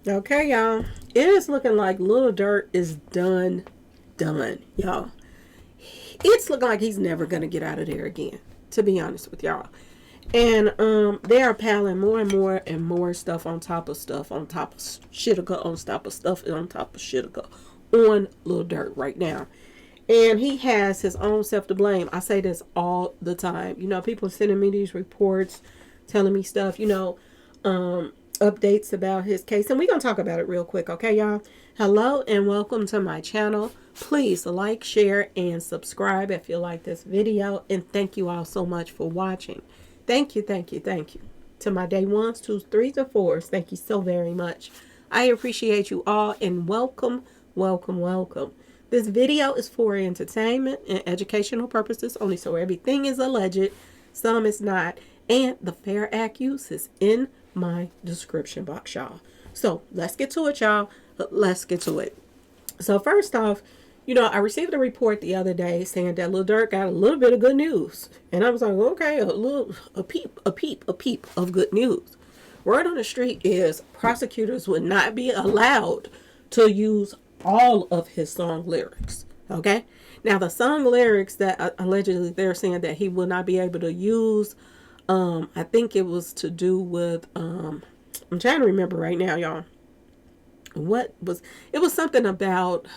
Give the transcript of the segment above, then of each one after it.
Okay, y'all. It is looking like Lil Durk is done, y'all. It's looking like he's never gonna get out of there again. To be honest with y'all, and they are piling more and more and more stuff on top of stuff on top of shitica on top of stuff on top of shitica on Lil Durk right now. And he has his own self to blame. I say this all the time. You know, people are sending me these reports, telling me stuff, updates about his case. And we're going to talk about it real quick, okay, y'all? Hello and welcome to my channel. Please like, share, and subscribe if you like this video. And thank you all so much for watching. Thank you, thank you, thank you. To my day ones, twos, threes, and fours, thank you so very much. I appreciate you all and welcome, welcome, welcome. This video is for entertainment and educational purposes only, so everything is alleged, some is not, and the fair act use is in my description box, y'all. So let's get to it, y'all. Let's get to it. So first off, I received a report the other day saying that Lil Durk got a little bit of good news, and I was like, okay, a peep of good news. Word on the street is prosecutors would not be allowed to use all of his song lyrics. Okay, now the song lyrics that allegedly they're saying that he will not be able to use, I think it was to do with I'm trying to remember right now, y'all. It was something about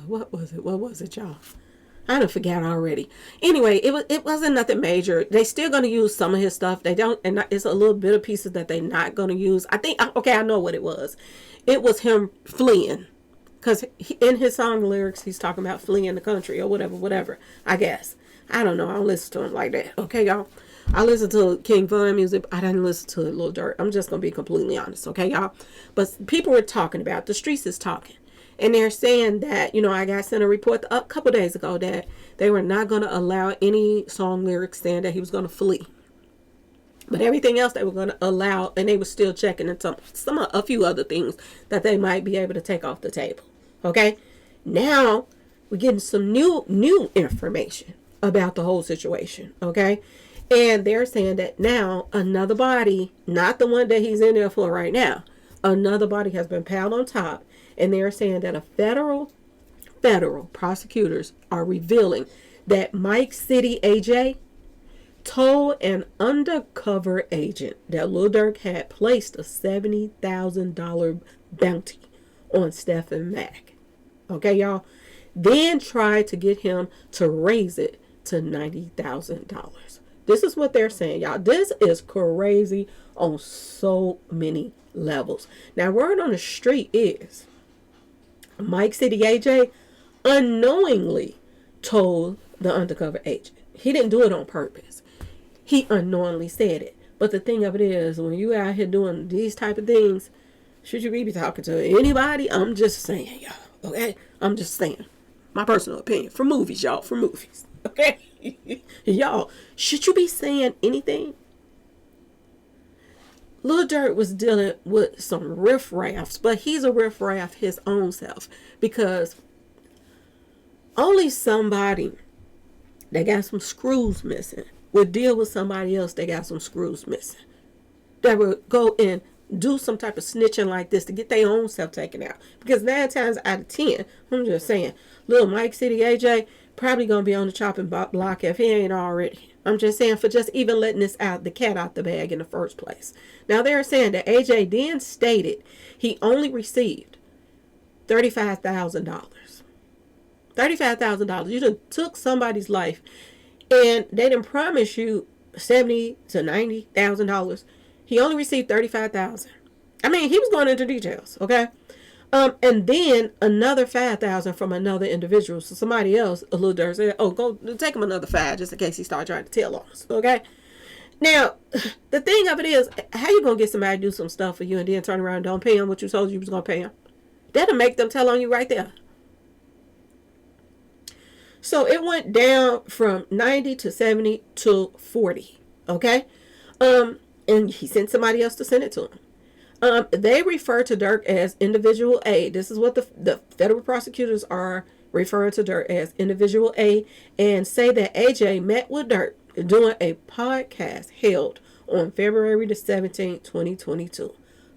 what was it, y'all? I don't forget already. Anyway, it wasn't nothing major. They still gonna use some of his stuff. They don't, and it's a little bit of pieces that they not gonna use. I think, okay, I know what it was. It was him fleeing, because in his song lyrics he's talking about fleeing the country or whatever. I guess I don't know. I don't listen to him like that. Okay, y'all. I listen to King Von music. I didn't listen to Lil Durk. I'm just gonna be completely honest. Okay, y'all. But people were talking about, the streets is talking. And they're saying that, I got sent a report a couple days ago that they were not going to allow any song lyrics saying that he was going to flee. But everything else they were going to allow, and they were still checking into a few other things that they might be able to take off the table. Okay? Now, we're getting some new information about the whole situation. Okay? And they're saying that now another body, not the one that he's in there for right now, another body has been piled on top. And they're saying that a federal prosecutors are revealing that Mike City AJ told an undercover agent that Lil Durk had placed a $70,000 bounty on Stephon Mack. Okay, y'all? Then tried to get him to raise it to $90,000. This is what they're saying, y'all. This is crazy on so many levels. Now, word on the street is Mike City AJ unknowingly told the undercover agent. He didn't do it on purpose. He unknowingly said it. But the thing of it is, when you out here doing these type of things, should you be talking to anybody? I'm just saying, y'all. Okay? I'm just saying. My personal opinion. For movies, y'all. For movies. Okay? Y'all, should you be saying anything? Lil Durk was dealing with some riffraffs, but he's a riffraff his own self, because only somebody that got some screws missing would deal with somebody else that got some screws missing. That would go and do some type of snitching like this to get their own self taken out. Because 9 times out of 10, I'm just saying, little Mike City AJ probably gonna be on the chopping block if he ain't already. I'm just saying, for just even letting the cat out the bag in the first place. Now, they're saying that AJ then stated he only received $35,000. $35,000. You just took somebody's life, and they didn't promise you $70,000 to $90,000. He only received $35,000. I mean, he was going into details, okay? And then another $5,000 from another individual. So somebody else, a Lil Durk, said, "Oh, go take him another $5,000 just in case he starts trying to tell on us." Okay. Now, the thing of it is, how you gonna get somebody to do some stuff for you and then turn around and don't pay him what you told you was gonna pay him? That'll make them tell on you right there. So it went down from 90 to 70 to 40. Okay. And he sent somebody else to send it to him. They refer to Durk as individual A. This is what the federal prosecutors are referring to Durk as, individual A, and say that AJ met with Durk during a podcast held on February the 17th, 2022.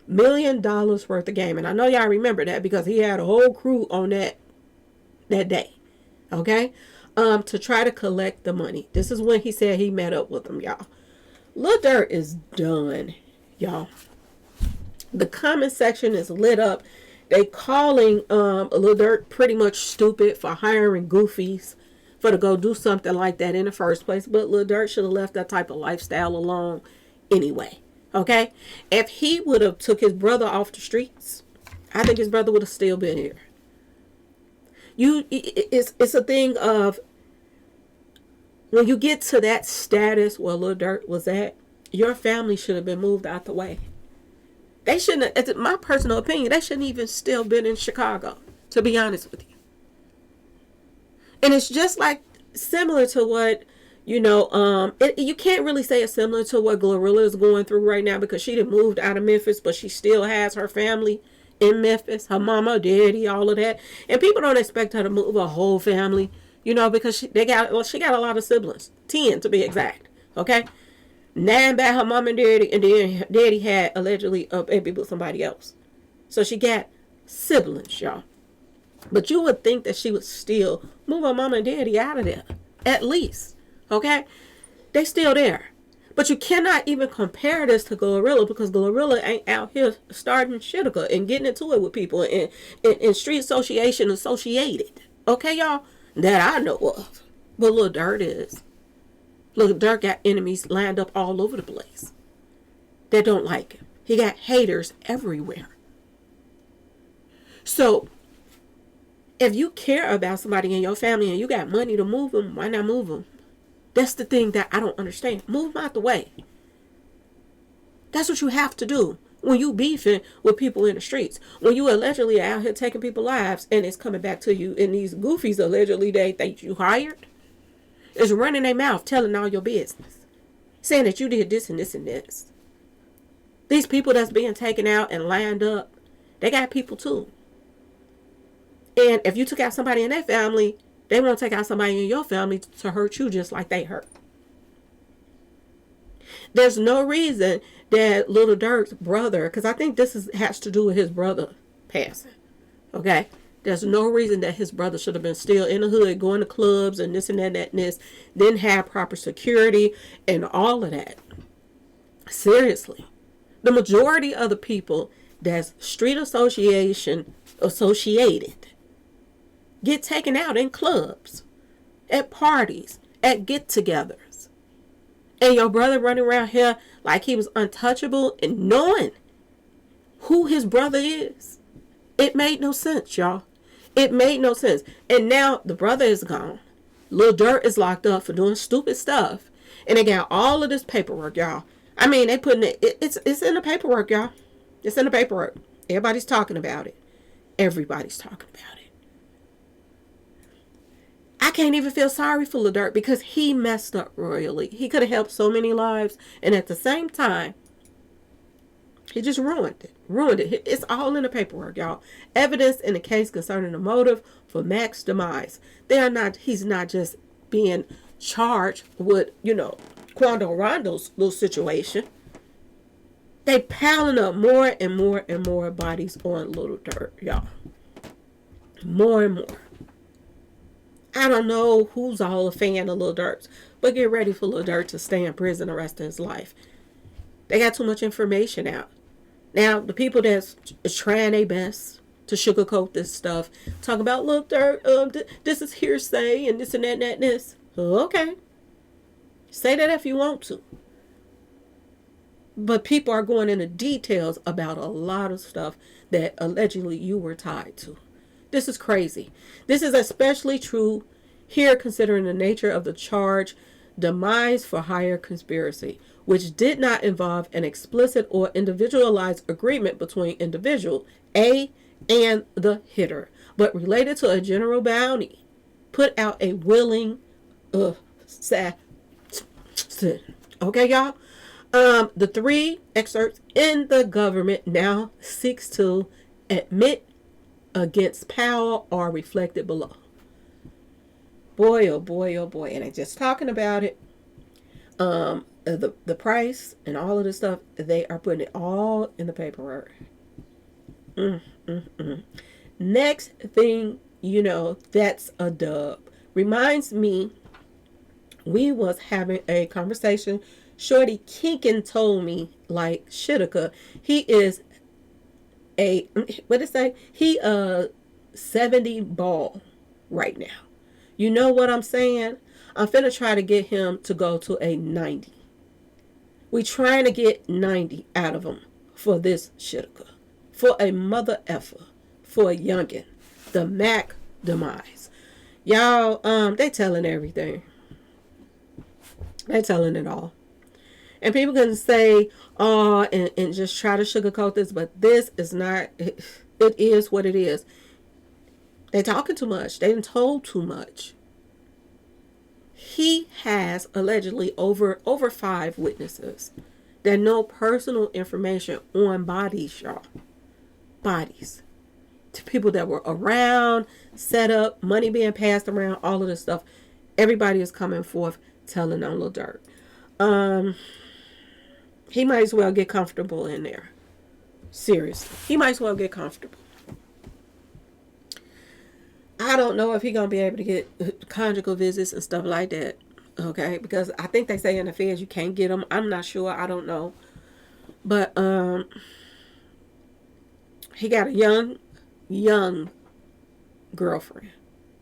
$1 million worth of game. And I know y'all remember that because he had a whole crew on that day. Okay? To try to collect the money. This is when he said he met up with them, y'all. Lil Durk is done, y'all. The comment section is lit up. They calling Lil Durk pretty much stupid for hiring goofies for to go do something like that in the first place. But Lil Durk should have left that type of lifestyle alone anyway. Okay? If he would have took his brother off the streets, I think his brother would have still been here. It's a thing of when you get to that status where Lil Durk was at, your family should have been moved out the way. They shouldn't, it's my personal opinion, they shouldn't even still been in Chicago, to be honest with you. And it's just like similar to what, you can't really say it's similar to what Glorilla is going through right now because she done moved out of Memphis, but she still has her family in Memphis, her mama, daddy, all of that. And people don't expect her to move a whole family, because she got a lot of siblings, 10 to be exact, okay? 9 by her mom and daddy, and then daddy had allegedly a baby with somebody else. So she got siblings, y'all. But you would think that she would still move her mom and daddy out of there, at least, okay? They still there. But you cannot even compare this to Glorilla because Glorilla ain't out here starting shitica and getting into it with people and street association associated. Okay, y'all? That I know of. But Lil Durk is. Lil Durk got enemies lined up all over the place that don't like him. He got haters everywhere. So, if you care about somebody in your family and you got money to move them, why not move them? That's the thing that I don't understand. Move them out the way. That's what you have to do when you beefing with people in the streets. When you allegedly out here taking people's lives and it's coming back to you and these goofies allegedly they think you hired is running their mouth telling all your business. Saying that you did this and this and this. These people that's being taken out and lined up, they got people too. And if you took out somebody in their family, they won't take out somebody in your family to hurt you just like they hurt. There's no reason that Lil Durk's brother, because I think this has to do with his brother passing. Okay? There's no reason that his brother should have been still in the hood, going to clubs and this and that and this, then have proper security and all of that. Seriously. The majority of the people that's street associated get taken out in clubs, at parties, at get-togethers. And your brother running around here like he was untouchable and knowing who his brother is. It made no sense, y'all. It made no sense. And now the brother is gone. Lil Durk is locked up for doing stupid stuff. And they got all of this paperwork, y'all. I mean, they putting it's in the paperwork, y'all. It's in the paperwork. Everybody's talking about it. Everybody's talking about it. I can't even feel sorry for Lil Durk because he messed up royally. He could have helped so many lives. And at the same time, he just ruined it. It's all in the paperwork, y'all. Evidence in the case concerning the motive for Mack's demise. He's not just being charged with, Quando Rondo's little situation. They piling up more and more and more bodies on Lil Durk, y'all. More and more. I don't know who's all a fan of Lil Durk, but get ready for Lil Durk to stay in prison the rest of his life. They got too much information out. Now, the people that's trying their best to sugarcoat this stuff, talk about, Lil Durk, this is hearsay and this and that and that and this. Okay. Say that if you want to. But people are going into details about a lot of stuff that allegedly you were tied to. This is crazy. This is especially true here considering the nature of the charge, demise for hire conspiracy, which did not involve an explicit or individualized agreement between individual A and the hitter, but related to a general bounty, put out a willing assassin. Okay, y'all? The 3 excerpts in the government now seeks to admit against power are reflected below. Boy, oh boy, oh boy. And I'm just talking about it. the price and all of this stuff, they are putting it all in the paperwork. Next thing you know, that's a dub. Reminds me, we was having a conversation. Shorty Kinkin told me, like, Shitika, he is a, what did it say? He 70 ball right now. You know what I'm saying? I'm finna try to get him to go to a 90. We trying to get 90 out of him for this Shitika. For a mother effer. For a youngin. The Mac demise. Y'all, they telling everything. They telling it all. And people can say, oh, and just try to sugarcoat this, but this is not, it is what it is. They talking too much. They done told too much. He has allegedly over 5 witnesses that know personal information on bodies, y'all. Bodies. To people that were around, set up, money being passed around, all of this stuff. Everybody is coming forth telling on Lil Durk. He might as well get comfortable in there. Seriously. He might as well get comfortable. I don't know if he's going to be able to get conjugal visits and stuff like that. Okay? Because I think they say in the feds you can't get them. I'm not sure. I don't know. But he got a young girlfriend.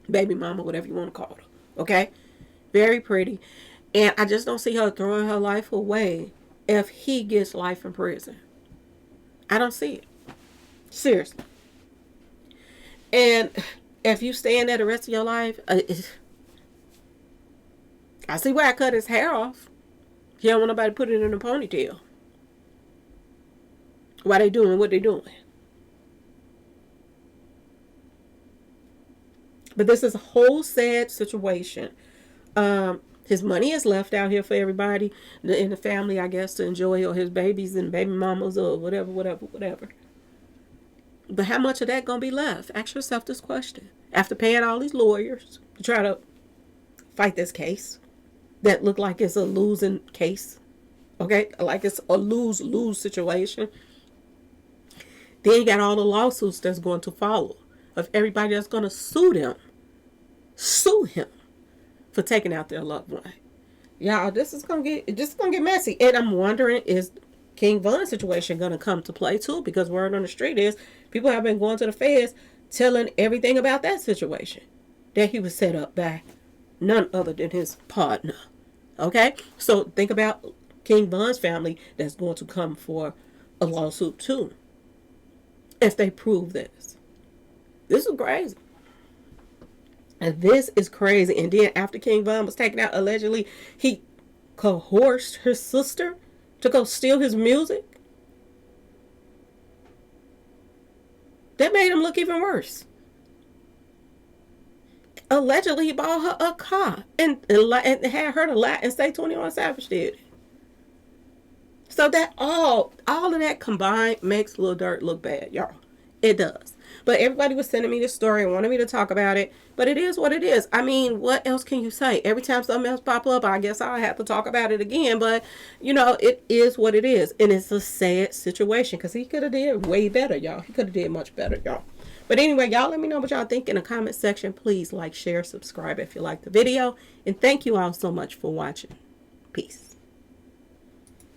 Baby mama, whatever you want to call her. Okay? Very pretty. And I just don't see her throwing her life away if he gets life in prison. I don't see it. Seriously. And if you stay in there the rest of your life, I see why I cut his hair off. He don't want nobody to put it in a ponytail. Why they doing what they doing? But this is a whole sad situation. His money is left out here for everybody in the family, I guess, to enjoy, or his babies and baby mamas or whatever. But how much of that going to be left? Ask yourself this question. After paying all these lawyers to try to fight this case that look like it's a losing case. Okay? Like it's a lose-lose situation. Then you got all the lawsuits that's going to follow of everybody that's going to sue him for taking out their loved one. Y'all, this is gonna get messy. And I'm wondering, is King Von's situation gonna come to play too? Because word on the street is people have been going to the feds telling everything about that situation. That he was set up by none other than his partner. Okay? So think about King Von's family that's going to come for a lawsuit too. If they prove this. This is crazy. And this is crazy. And then after King Von was taken out, allegedly, he coerced her sister to go steal his music. That made him look even worse. Allegedly, he bought her a car and had her to lie and say 21 Savage did it. So that all of that combined makes Lil Durk look bad, y'all. It does. But everybody was sending me this story and wanted me to talk about it. But it is what it is. I mean, what else can you say? Every time something else pop up, I guess I'll have to talk about it again. But, you know, it is what it is. And it's a sad situation because he could have did way better, y'all. He could have did much better, y'all. But anyway, y'all let me know what y'all think in the comment section. Please like, share, subscribe if you like the video. And thank you all so much for watching. Peace.